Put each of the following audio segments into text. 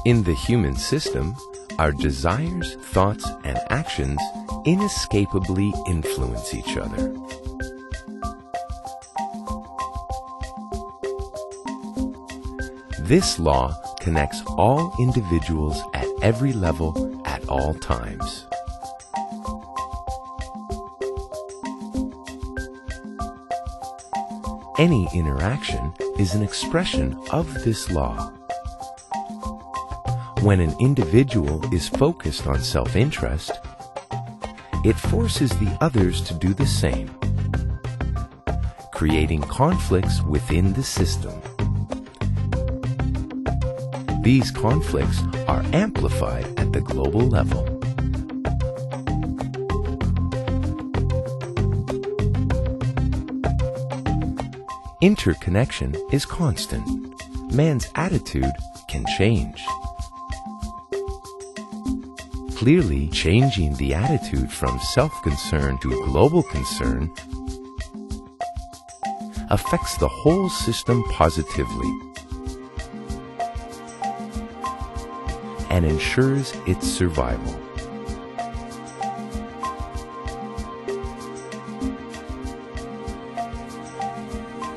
In the human system, our desires, thoughts, and actions inescapably influence each other. This law connects all individuals at every level at all times. Any interaction is an expression of this law. When an individual is focused on self-interest, it forces the others to do the same, creating conflicts within the system. These conflicts are amplified at the global level. Interconnection is constant. Man's attitude can change. Clearly, changing the attitude from self-concern to global concern affects the whole system positively and ensures its survival.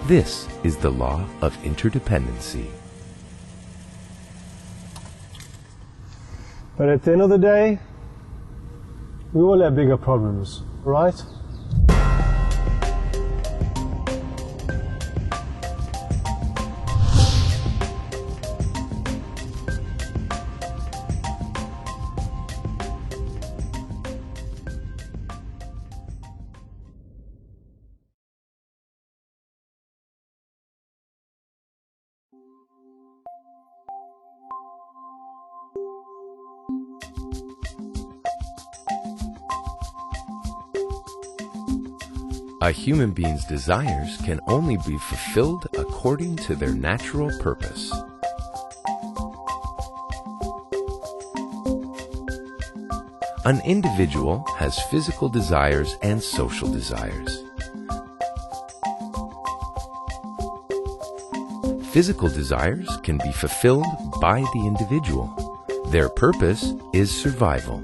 This is the law of interdependency. But at the end of the day, we all have bigger problems, right? A human being's desires can only be fulfilled according to their natural purpose. An individual has physical desires and social desires. Physical desires can be fulfilled by the individual. Their purpose is survival.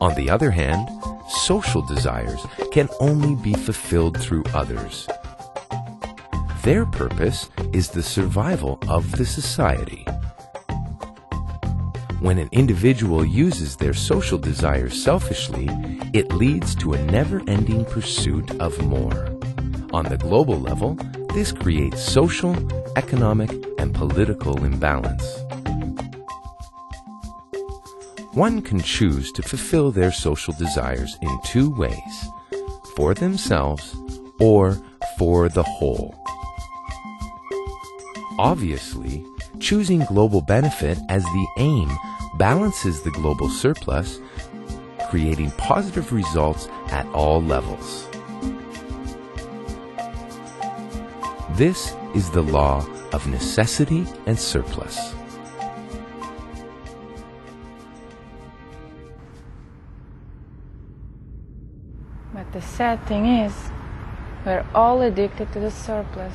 On the other hand, social desires can only be fulfilled through others. Their purpose is the survival of the society. When an individual uses their social desires selfishly, it leads to a never-ending pursuit of more. On the global level, this creates social, economic, and political imbalance. One can choose to fulfill their social desires in two ways, for themselves or for the whole. Obviously, choosing global benefit as the aim balances the global surplus, creating positive results at all levels. This is the law of necessity and surplus. But the sad thing is, we're all addicted to the surplus.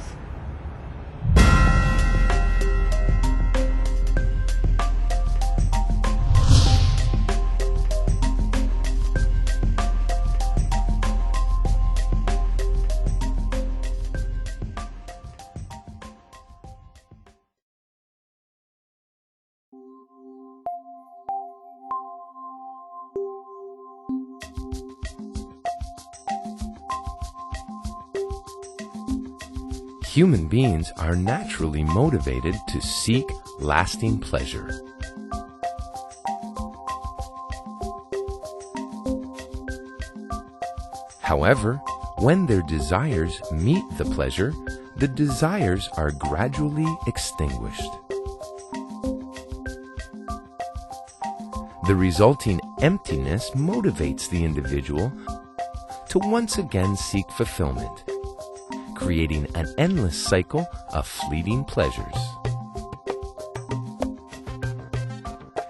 Human beings are naturally motivated to seek lasting pleasure. However, when their desires meet the pleasure, the desires are gradually extinguished. The resulting emptiness motivates the individual to once again seek fulfillment, creating an endless cycle of fleeting pleasures.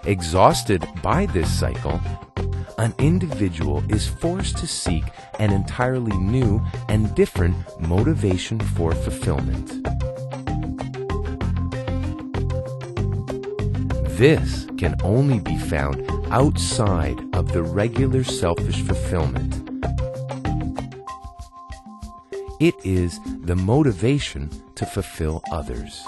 Exhausted by this cycle, an individual is forced to seek an entirely new and different motivation for fulfillment. This can only be found outside of the regular selfish fulfillment. It is the motivation to fulfill others.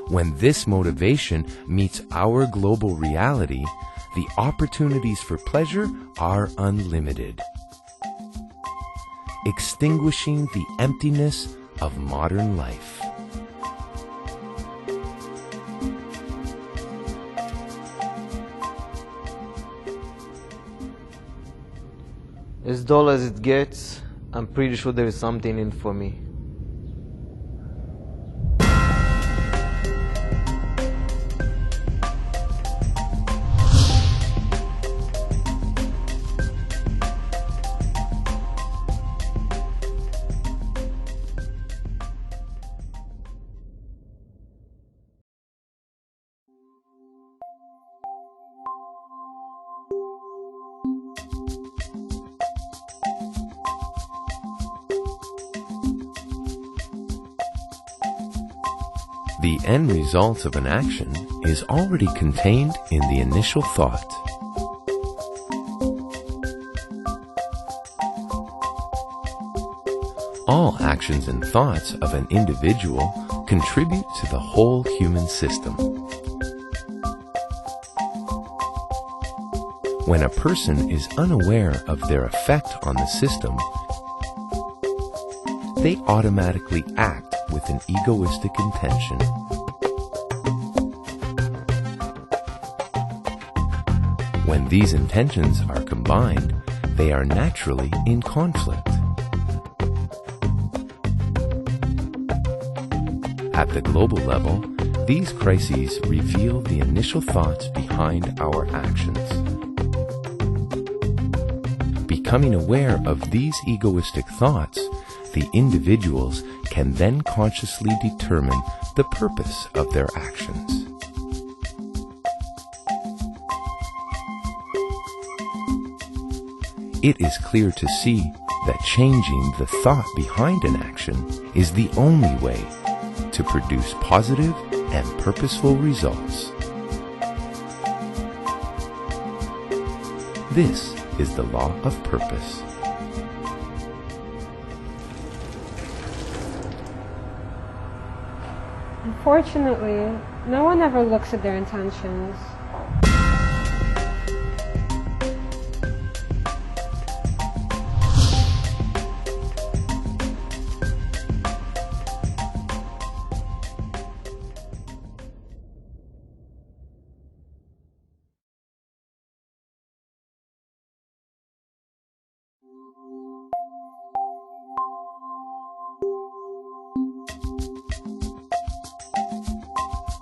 When this motivation meets our global reality, the opportunities for pleasure are unlimited, extinguishing the emptiness of modern life. As dull as it gets, I'm pretty sure there is something in it for me. The end result of an action is already contained in the initial thought. All actions and thoughts of an individual contribute to the whole human system. When a person is unaware of their effect on the system, they automatically act with an egoistic intention. When these intentions are combined, they are naturally in conflict. At the global level, these crises reveal the initial thoughts behind our actions. Becoming aware of these egoistic thoughts, the individuals can then consciously determine the purpose of their actions. It is clear to see that changing the thought behind an action is the only way to produce positive and purposeful results. This is the law of purpose. Unfortunately, no one ever looks at their intentions.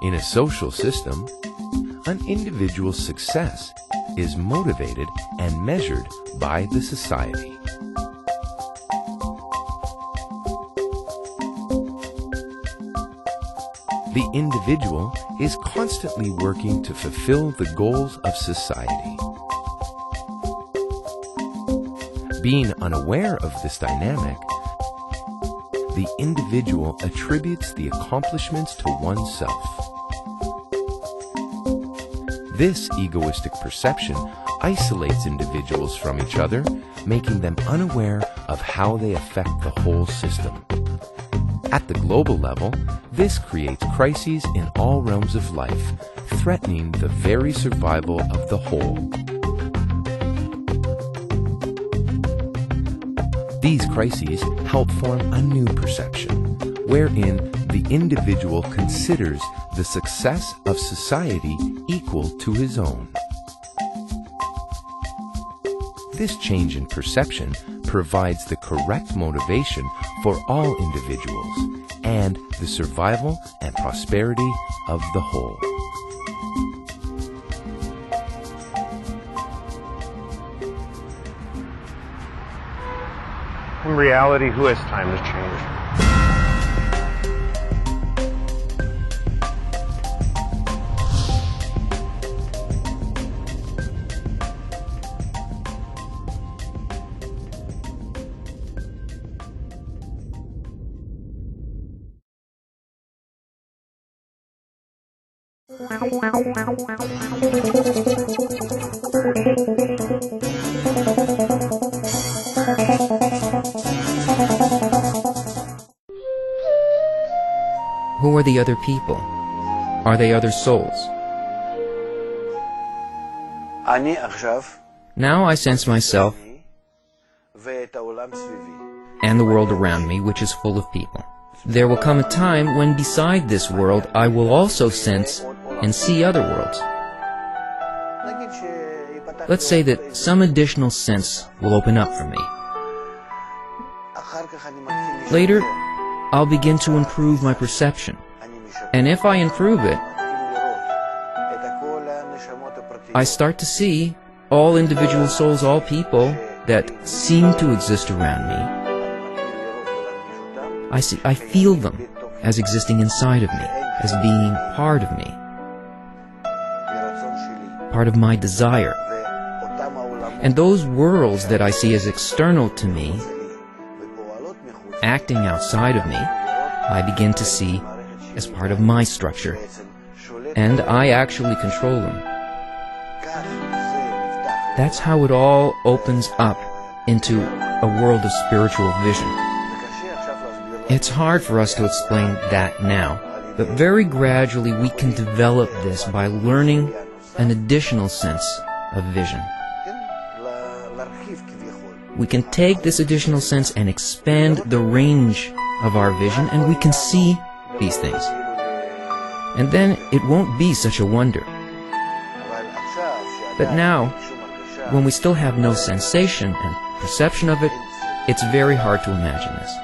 In a social system, an individual's success is motivated and measured by the society. The individual is constantly working to fulfill the goals of society. Being unaware of this dynamic, the individual attributes the accomplishments to oneself. This egoistic perception isolates individuals from each other, making them unaware of how they affect the whole system. At the global level, this creates crises in all realms of life, threatening the very survival of the whole. These crises help form a new perception, wherein the individual considers the success of society equal to his own. This change in perception provides the correct motivation for all individuals and the survival and prosperity of the whole. In reality, who has time to change? Who are the other people? Are they other souls? Now I sense myself and the world around me, which is full of people. There will come a time when beside this world I will also sense and see other worlds. Let's say that some additional sense will open up for me. Later, I'll begin to improve my perception. And if I improve it, I start to see all individual souls, all people that seem to exist around me. I feel them as existing inside of me, as being part of me, part of my desire. And those worlds that I see as external to me, acting outside of me, I begin to see as part of my structure, and I actually control them. That's how it all opens up into a world of spiritual vision. It's hard for us to explain that now, but very gradually we can develop this by learning an additional sense of vision. We can take this additional sense and expand the range of our vision, and we can see these things. And then it won't be such a wonder. But now, when we still have no sensation and perception of it, it's very hard to imagine this.